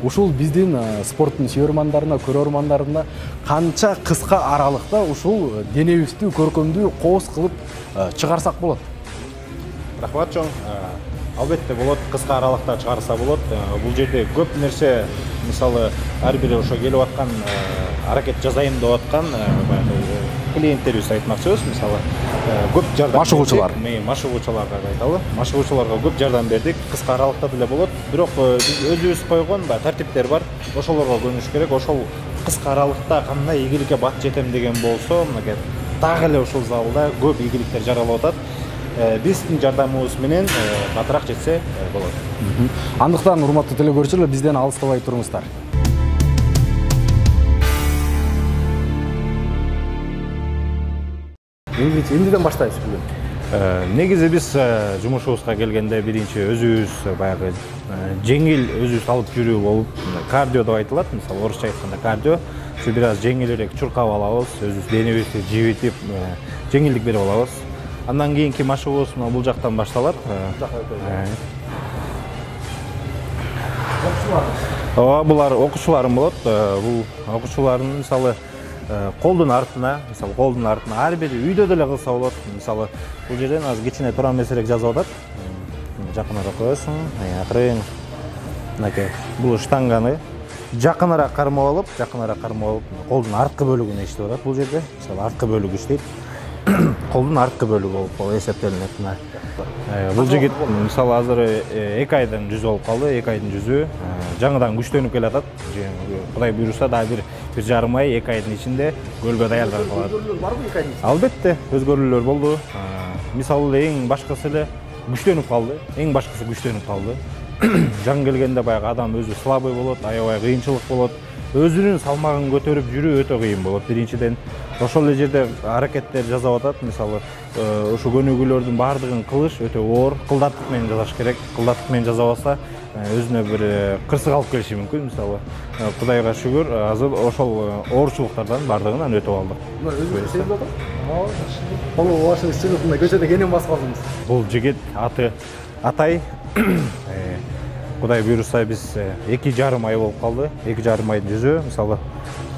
ушул биздин спорттун сүйөрмандарына, көрөрмандарына канча кыска аралыкта ушул денебизди көркөмдүү коос кылып чыгарсак болот? Рахмат чоң. Албетте болот, кыска аралыкта чыгарса болот. Бул жерде көп нерсе, мисалы, ар бир ошо келип аткан аракет жасайм деп аткан клиенттерибиз айтмакчыбыз. Мисалы, көп жардам машыгуучулар. Машыгуучуларга айталы. Машыгуучуларга көп жардам бердик. Кыска аралыкта деле болот. Бирок өзүбүз койгон тартиптер бар. Ошолорго көнүш керек. Ошол кыска аралыкта кандай ийгиликке бат жетем деген болсо, мынакей дагы эле ушул залда көп ийгиликтер жаралып атат. Биздин жардамыбыз менен батыраак жетсе болот. Андыктан урматтуу телекөрүүчүлөр, бизден алыстабай туруңуздар. Эмнеден баштайбыз бүгүн? Негизи биз жумушубузга келгенде биринчи өзүбүз баягы жеңил өзүбүз алып жүрүү болуп, кардио деп айтылат, мисалы орусча айтканда кардио. Ушу бир аз жеңилирээк чуркап алабыз, өзүбүз денебизди жибитип, жеңилдик берип алабыз. Андан кийинки машыгуубуз бул жактан башталат. Булар окуучуларым болот. Бул окуучулардын мисалы колдун артына ар бир үйдө деле кылса болот. Мисалы бул жерден азыр кичине туран меселек жазып атат. Жакыныраак коесуң, акырын. Мынакей бул штанганы жакыныраак кармап алып, колдун арткы бөлүгүнө иштеп атат бул жерде. Мисалы арткы бөлүгү иштейт. Колдун арткы бөлүгү болуп эсептелинет. Бул жигит мисалы азыр 2 айдан жүзү болуп калды. 2 айдын жүзү жаңыдан күчтөнүп келатат. Кудай буйруса дагы бир жарым ай, 2 айдын ичинде көлгө даярданып калат. Өзгөрүүлөр барбы 2 айдын ичинде? Албетте, өзгөрүүлөр болду. Мисалы эң башкысы эле күчтөнүп калды. Жаңы келгенде баягы адам өзү слабый болот, аябай кыйынчылык болот. Өзүнүн салмагын көтөрүп жүрүү өтө кыйын болот. Биринчиден ошол эле жерде аракеттер жасап атат. Мисалы, ошо көнүгүүлөрдүн баардыгын кылыш өтө оор, кылдаттык менен жасаш керек. Кылдаттык менен жасап алса, өзүнө бир кырсык алып келиши мүмкүн. Мисалы, Кудайга шүгүр, азыр ошол оорчулуктардан баардыгынан өтүп алдык. Мына өзүңүз сезип атат? Колу башыңыз чыгып, мына көчөдө кенен басып калдыңыз. Бул жигит аты Атай. Кудай буйруса биз 2,5 ай болуп калды. 2,5 айдын жүзү. Мисалы,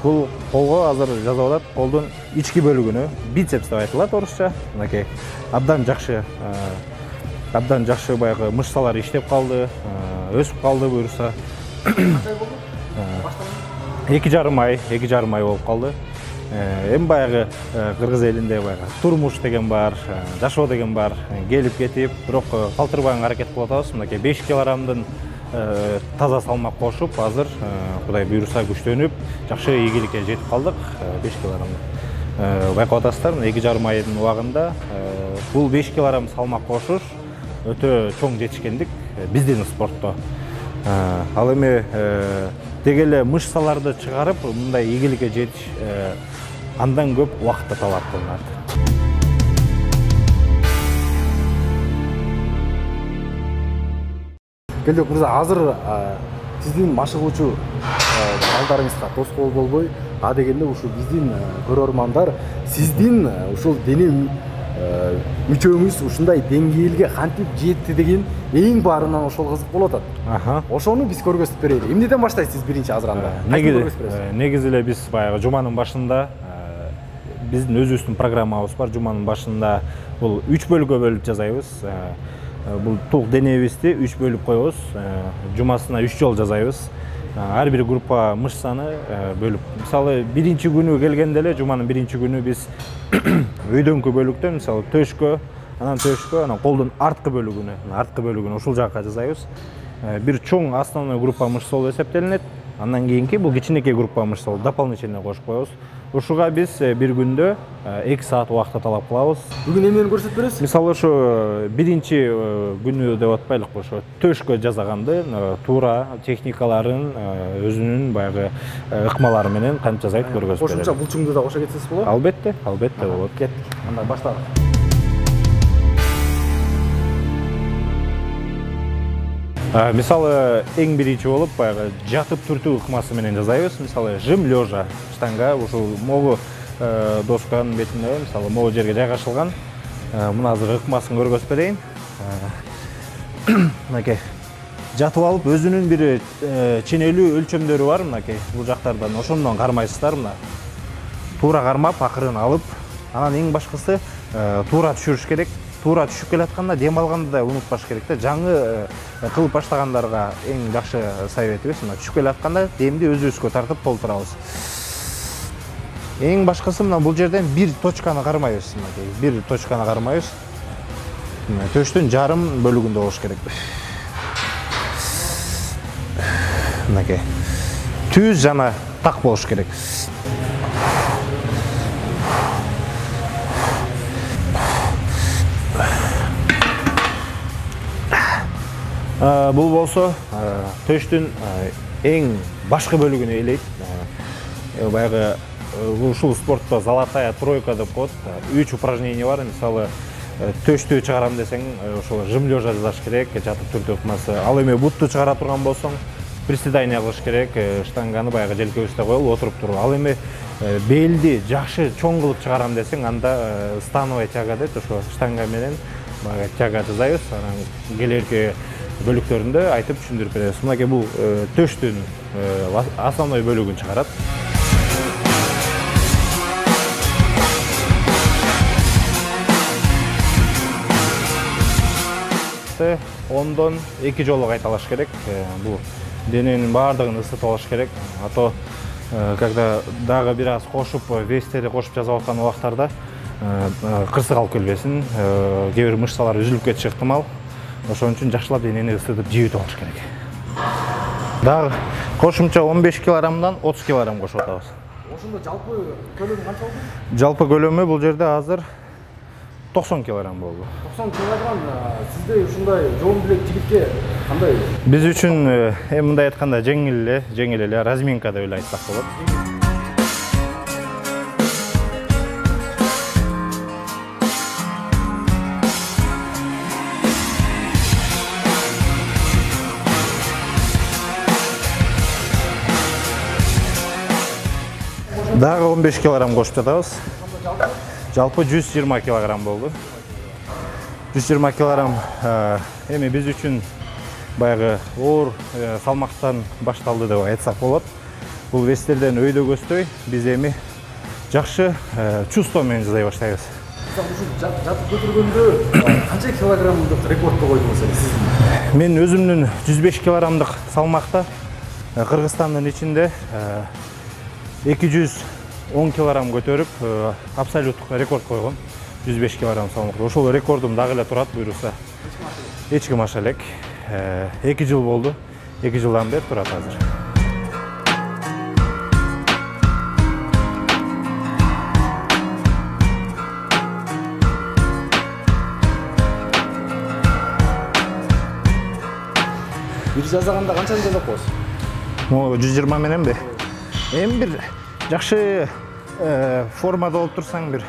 бул колго азыр жазып атат, колдун ички бөлүгүнө бицепс деп айтылат орусча. Мынакей абдан жакшы баягы мышцалар иштеп калды, өсүп калды буйруса. 2,5 ай болуп калды. Эми баягы кыргыз элинде баягы турмуш деген бар, жашоо деген бар, келип кетип, бирок калтырбаган аракет кылып атабыз. Мынакей 5 килограммдын таза салмак кошуп, азыр Кудай буйруса күчтөнүп, жакшы ийгиликке жетип калдык. 5 килограмм. Байкап атасыздар, 2,5 айдын убагында бул 5 килограмм салмак кошуш өтө чоң жетишкендик биздин спортто. Ал эми деги эле мышцаларды чыгарып, мындай ийгиликке жетиш андан көп убакытты талап кылынат. Келдик мырза, азыр сиздин машыгуучу балдарыңызга тоскоол болбой, дегенде ушу биздин көрөрмандар сиздин ушул дене мүчөңүз ушундай деңгээлге кантип жетти деген эң баарынан ошол кызык болуп атат. Ошону биз көргөзүп берели. Эмнеден баштайсыз биринчи азыр анда? Негизи эле биз баягы жуманын башында биздин өзүбүздүн программабыз бар. Жуманын башында бул 3 бөлүккө бөлүп жасайбыз. Бул тук денебизди 3 бөлүп коебуз. Жумасына 3 жолу жасайбыз. Ар бир группа мышцаны бөлүп. Мисалы, биринчи күнү келгенде эле жуманын биринчи күнү биз өйдөңкү бөлүктөн, мисалы, төшкө, анан колдун арткы бөлүгүнө ушул жакка жасайбыз. Бир чоң основной группа мышц болуп эсептелинет. Андан кийинки бул кичинекей группа мышц болуп дополнительно кошуп коебуз. Ушуга биз бир күндө 2 саат убакытты талап кылабыз. Бүгүн эмнени көрсөтүп бересиз? Мисалы, ошо биринчи күнү деп атпайлыкпы, ошо төшкө жасаганды, туура техникаларын өзүнүн баягы ыкмалары менен кантип жасайт көргөзүп беребиз. Кошумча булчуңду да кошо кетсеңиз болобу? Албетте болот. Кеттик. Анда баштадык. Мисалы, эң биринчи болуп баягы жатып туртуу ыкмасы менен жасайбыз. Мисалы, жим лежа штанга ушул могу досканын бетинде, мисалы, могу жерге жайгашылган. Мына азыр ыкмасын көргөзүп берейин. Мынакей жатып алып өзүнүн бир ченелүү өлчөмдөрү бар мынакей бул жактардан ошондон кармайсыздар мына. Туура кармап акырын алып, анан эң башкысы туура түшүрүш керек. Туура түшүп келатканда дем алганды да унутпаш керек да. Жаңы кылып баштагандарга эң жакшы советибиз мына түшүп келатканда демди өзүбүзгө тартып толтурабыз. Эң башкысы мына бул жерден бир точканы кармайбыз мынакей. Бир точканы кармайбыз. Төштүн жарым бөлүгүндө болуш керек. Мынакей. Түз жана так болуш керек. Бул болсо төштүн эң башкы бөлүгүнө ээлейт. Баягы ушул спортто золотая тройка деп коет. 3 упражнение бар. Мисалы, төштү чыгарам десең, ошол жым лежа жасаш керек, жатып түрдө ыкмасы. Ал эми бутту чыгара турган болсоң, приседание кылыш керек, штанганы баягы желкебизде коелуп отуруп туруп. Ал эми белди жакшы чоң кылып чыгарам десең, анда становая тяга дейт, ошо штанга менен баягы тяга жасайбыз. Анан келерки бөлүктөрүндө айтып түшүндүрүп беребиз. Мынакей бул төштүн основной бөлүгүн чыгарат. 10-дон 2 жолу кайталаш керек. Бул дененин баардыгын ысытып алыш керек. А то когда дагы бир аз кошуп, вестери кошуп жасап аткан убактарда кырсык алып келбесин, кээ бир мышцалар үзүлүп кетиши ыктымал. Ошон үчүн жакшылап денени ысытып жибитип алыш керек. Дагы кошумча 15 килограммдан 30 килограмм кошуп атабыз. Ошондо жалпы көлөмү канча болду? Жалпы көлөмү бул жерде азыр 90 килограмм болду. 90 килограмм сизде ушундай жоон билек жигитке кандай? Биз үчүн мындай айтканда жеңил эле разминка деп эле айтсак болот. Дагы 15 килограмм кошуп жатабыз. Жалпы 120 килограмм болду. 120 килограмм эми биз үчүн баягы оор салмактан башталды деп айтсак болот. Бул вестерден өйдөгөсдөй биз эми жакшы чувство менен жасай баштайбыз. Жатып көтөргөндө канча килограммдык рекордду койдуңуз сиз? Мен өзүмдүн 105 килограммдык салмакта Кыргызстандын ичинде 210 килограмм көтөрүп, абсолюттук рекорд койгон. 105 килограмм салмакта. Ошол рекордум дагы эле турат, буйруса. Эч ким аша элек. 2 жыл болду. 2 жылдан бери турат азыр. Бир жасаганда канчаны жасап коесуз? 120 мененби? Эми бир жакшы формада болуп турсаң бир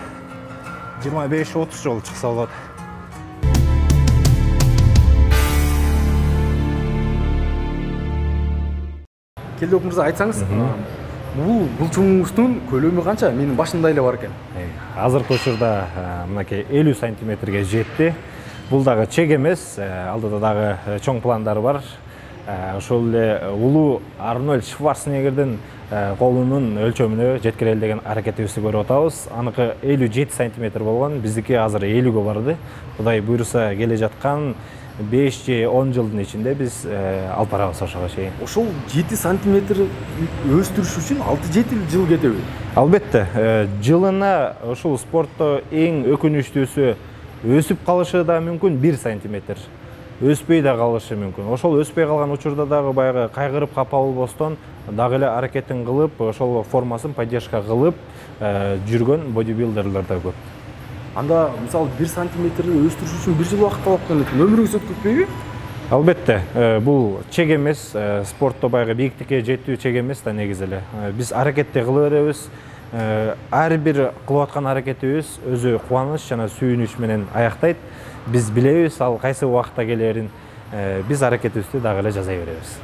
25-30 жолу чыкса болот. Келдиок мырза, айтсаңыз, бул булчуңуңуздун көлөмү канча? Менин башымда эле бар экен. Азыркы учурда мынакей 50 сантиметрге жетти. Бул дагы чек эмес, алдыда дагы чоң пландары бар. Ошол эле улуу Арнольд Шварценеггердин колунун өлчөмүнө жеткирели деген аракетибизди көрүп атабыз. Аныкы 57 сантиметр болгон, биздики азыр 50ге барды. Кудай буйруса келе жаткан 5 же 10 жылдын ичинде биз алып барабыз ошого чейин. Ошол 7 сантиметр өстүрүш үчүн 6-7 жыл кетеби? Албетте, жылына ушул спортто эң өкүнүчтүүсү өсүп калышы да мүмкүн 1 сантиметр. Өспөй да калышы мүмкүн. Ошол өспөй калган учурда дагы баягы кайгырып капа болбостон дагы эле аракетин кылып, ошол формасын поддержка кылып жүргөн бодибилдерлер да көп. Анда мисалы 1 сантиметрди өстүрүш үчүн 1 жыл убакыт алып келет. Өмүрүңүз өткөрбөйбү? Албетте, бул чек эмес, спортто баягы бийиктикке жетүү чек эмес да негизи эле. Биз аракетти кыла беребиз. Ар бир кылып аткан аракетибиз өзү кубаныч жана сүйүнүч менен аяктайт. Биз билебиз, ал кайсы убакытта келерин. Биз аракетибизди дагы эле жасай беребиз.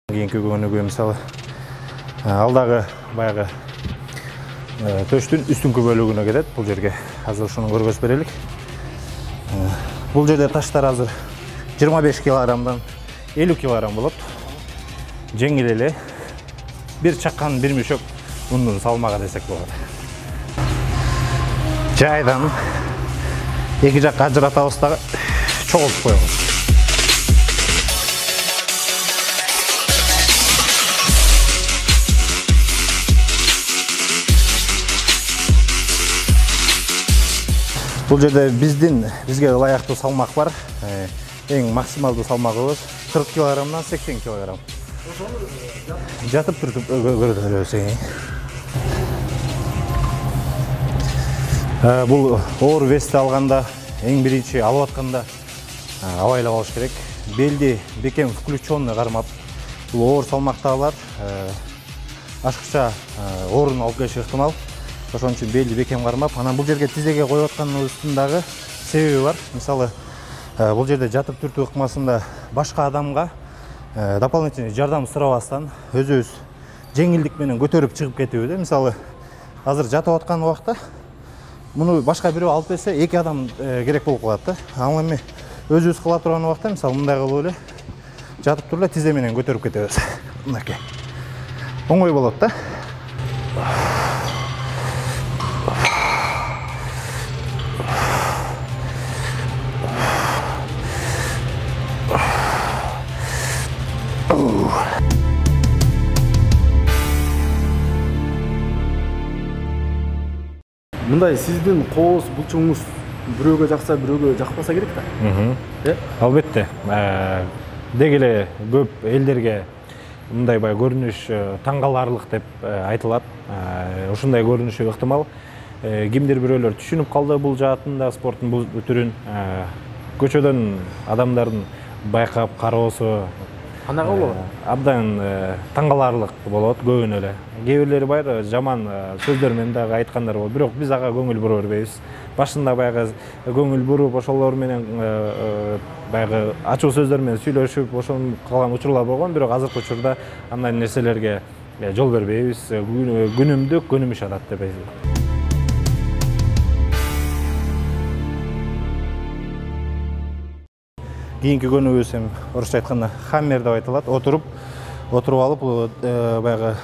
Кийинки күнүгө мисалы ал дагы баягы төштүн үстүнкү бөлүгүнө кетет. Бул жерге азыр ушуну көргөзүп берелик. Бул жерде таштар азыр 25 килограммдан 50 килограмм болот. Жеңил эле. Бир чаккан бир мüşөк ундун салмагы десек болот. Жайдан эки жакка ажыратабыз дагы чогултуп коебуз. Бул жерде бизге ылайыктуу салмак бар. Эң максималдуу салмагыбыз 40 килограммдан 80 килограмм. Жатып туруп көрөбүз. Бул оор вести алганда, эң биринчи алып атканда абайлап алыш керек. Белди бекем включенный кармап, бул оор салмактагылар ашыкча оорун алып келиши ыктымал. Ошон үчүн белди бекем кармап, анан бул жерге тизеге коюп атканыбыздын дагы себеби бар. Мисалы, бул жерде жатып түртүү ыкмасында башка адамга дополнительный жардам сурабастан өзүбүз жеңилдик менен көтөрүп чыгып кетүүбүз. Мисалы, азыр жатып аткан убакта муну башка бирөө алып берсе, эки адам керек болуп калат да. Ал эми өзүбүз кыла турган убакта, мисалы, мындай кылып эле жатып туруп эле тизе менен көтөрүп кетебиз. Мынакей. Оңой болот да. Мындай сиздин кооз булчуңуз бирөөгө жакса, бирөөгө жакпаса керек да. Албетте. Деги эле көп элдерге мындай бай көрүнүш таң каларлык деп айтылат. Ушундай көрүнүшү ыктымал. Кимдир бирөөлөр түшүнүп калды бул жаатында спорттун бул түрүн. Көчөдөн адамдардын байкап кароосу Кандай болот? Абдан таң каларлык болот көбүнө эле. Кээ бирлери бар жаман сөздөр менен дагы айткандар болот. Бирок биз ага көңүл бура бербейбиз. Башында баягы көңүл буруп, ошолор менен баягы ачуу сөздөр менен сүйлөшүп, ошонун калган учурлар болгон. Бирок азыркы учурда андай нерселерге жол бербейбиз. Күнүмдүк, күнүмүш адат деп айтабыз. Кийинки көнүбүз эми орусча айтканда хаммер деп айтылат. Отуруп алып, баягы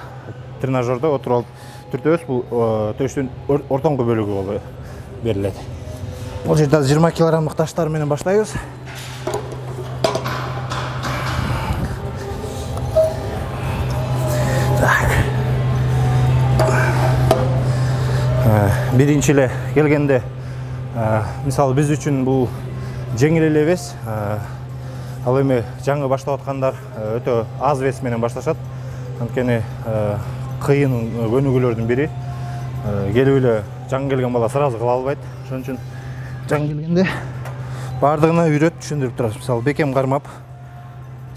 тренажердо отуруп алып түртөбүз. Бул төштүн ортоңку бөлүгү болуп берилет. Бул жерде 20 килограммдык таштар менен баштайбыз. Биринчи эле келгенде, мисалы, биз үчүн бул жеңил эле вес. Ал эми жаңы баштап аткандар өтө аз вес менен башташат. Анткени кыйын көнүгүүлөрдүн бири. Келип эле жаңы келген бала сразу кыла албайт. Ошон үчүн жаңы келгенде бардыгына үйрөт, түшүндүрүп турабыз. Мисалы, бекем кармап,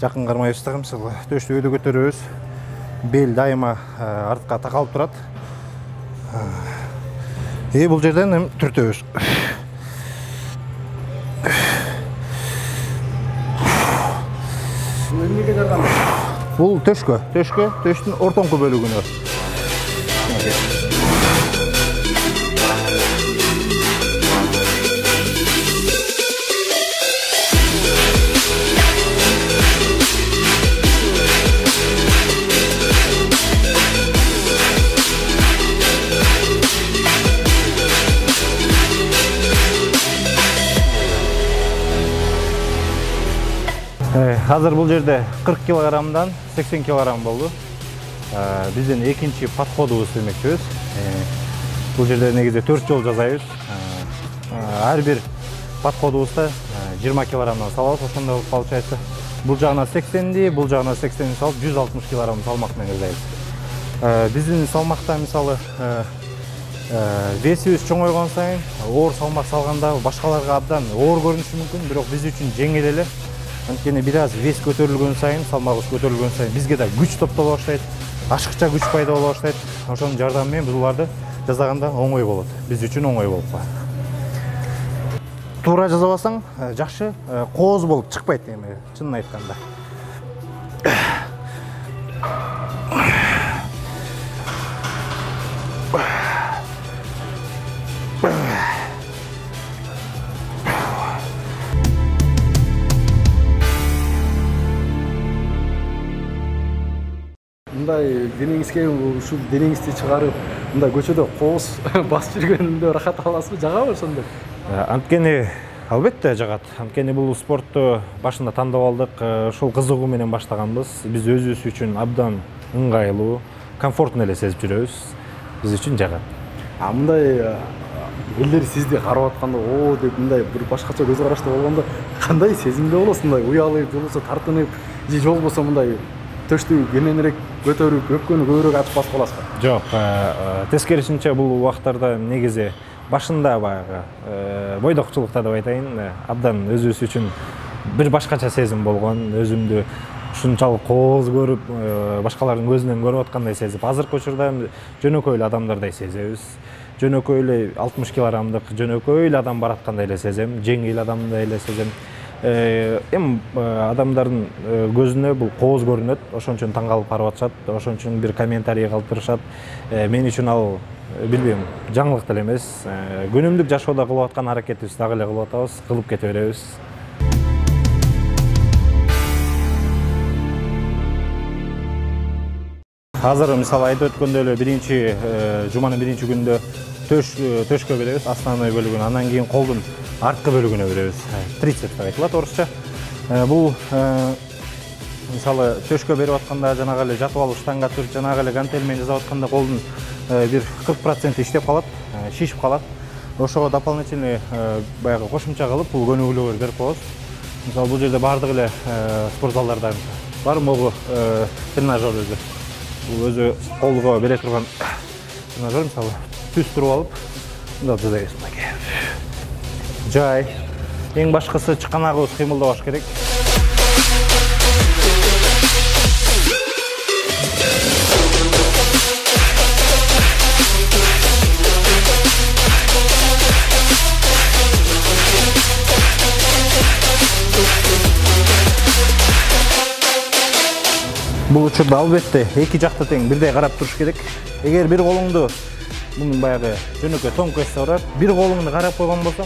жакын кармайбыз дагы. Мисалы, төштү өйдө көтөрөбүз. Бел дайыма артка такалып турат. Бул жерден эми түртөбүз. Бул төштүн ортоңку бөлүгүнө. Азыр бул жерде 40 килограммдан 80 килограмм болду. Биздин экинчи подходубуз демекчибиз. Бул жерде негизи 4 жол жасайбыз. Ар бир подходубузда 20 килограммдан салабыз. Ошондо получается бул жагына 80ди, бул жагына 80ди салып 160 килограмм салмак менен жасайбыз. Биздин салмакта мисалы весибиз чоңойгон сайын оор салмак салганда башкаларга абдан оор көрүнүшү мүмкүн, бирок биз үчүн жеңил эле. Анткени бир аз вес көтөрүлгөн сайын, салмагыбыз көтөрүлгөн сайын бизге да күч топтоло баштайт, ашыкча күч пайда боло баштайт. Ошонун жардамы менен биз буларды жасаганда оңой болот. Биз үчүн оңой болуп калат. Туура жасабасаң, жакшы кооз болуп чыкпайт эми, чынын айтканда. мындай денеңизге ушул денеңизди чыгарып мындай көчөдө кооз басып жүргөндө рахат аласызбы, жагабы ошондой? Анткени албетте жагат. Анткени бул спортту башында тандап алдык, ушул кызыгуу менен баштаганбыз. Биз өзүбүз үчүн абдан ыңгайлуу, комфортно эле сезип жүрөбүз. Биз үчүн жагат. Мындай элдер сизди карап атканда о деп мындай бир башкача көз карашта болгондо кандай сезимде болосуз? Мындай уялып, же болбосо тартынып, же болбосо мындай төштү кененирээк көтөрүп, өпкөнү көбүрөөк ачып басып каласызбы? Жок, тескерисинче бул убактарда негизи башында баягы бойдокчулукта деп айтайын, абдан өзүбүз үчүн бир башкача сезим болгон, өзүмдү ушунчалык кооз көрүп, башкалардын көзүнөн көрүп аткандай сезип, азыркы учурда жөнөкөй эле адамдардай сезебиз. Жөнөкөй эле 60 килограммдык жөнөкөй эле адам бараткандай эле сезем, жеңил адамдай эле сезем. Эми адамдардын көзүнө бул кооз көрүнөт, ошон үчүн таң калып карап атышат, ошон үчүн бир комментарий калтырышат. Мен үчүн ал билбейм, жаңылык деле эмес. Күнүмдүк жашоодо кылып аткан аракетибизди дагы эле кылып атабыз, кылып кете беребиз. Азыр мисалы айтып өткөндөй эле биринчи жуманын биринчи күнүндө төшкө беребиз, основной бөлүгүн, андан кийин колдун арткы бөлүгүнө беребиз. Трицеп деп айтылат орусча. Бул мисалы төшкө берип атканда жанагы эле жатып алуу штангасы, жанагы эле гантель менен жасап атканда колдун бир 40% иштеп калат, шишип калат. Ошого дополнительный баягы кошумча кылып бул көнүгүүлөр берип коебуз. Мисалы бул жерде баардык эле спорт залдарда бар могу тренажер өзү. Бул өзү колго бере турган тренажер, мисалы түз туруп алып, мындай жасайбыз мынакей. Жай. Эң башкысы чыканагыбыз кыймылдабаш керек. Бул учурда албетте эки жакты тең бирдей карап туруш керек. Эгер бир колуңду мунун баягы жөнөкөй тонкость бар, бир колуңду карап койгон болсоң,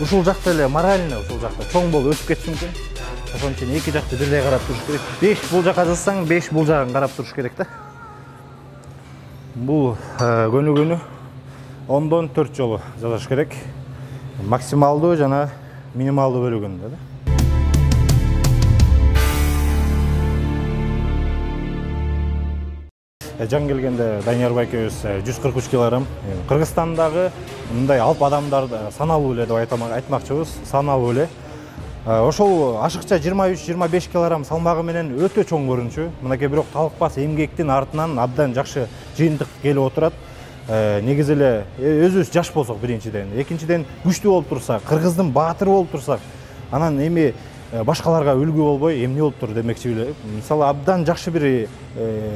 ушул жакта эле морально ушул жакта чоң болуп өсүп кетиши мүмкүн. Ошон үчүн эки жакты бирдей карап туруш керек. 5 бул жака жазсаң, 5 бул жагын карап туруш керек да. Бул көнүгүүнү 10дон 4 жолу жасаш керек. Максималдуу жана минималдуу бөлүгүндө да. Жан келгенде Данияр байкебиз 143 килограмм. Кыргызстандагы мындай алып адамдарды саналуу эле деп айтмакчыбыз, саналуу эле. Ошол ашыкча 23-25 килограмм салмагы менен өтө чоң көрүнчү. Мынакей бирок талыкпас эмгектин артынан абдан жакшы жыйынтык келип отурат. Негизи эле өзүбүз жаш болсок биринчиден, экинчиден күчтүү болуп турсак, кыргыздын баатыры болуп турсак, анан эми башкаларга үлгү болбой эмне болуптур демекчи эле. Мисалы абдан жакшы бир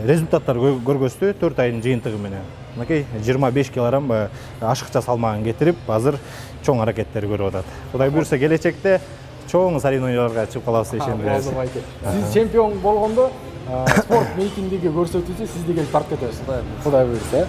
результаттар көргөздү 4 айдын жыйынтыгы менен. Мынакей 25 килограмм ашыкча салмагын кетирип, азыр чоң аракеттер көрүп атат. Кудай буйрса келечекте чоң соревнованияларга чыгып калабыз деп ишендиребиз. Сиз чемпион болгондо спорт митингиге көрсөтүүчү сизди келип тартып кетебиз. Кудай буйрса.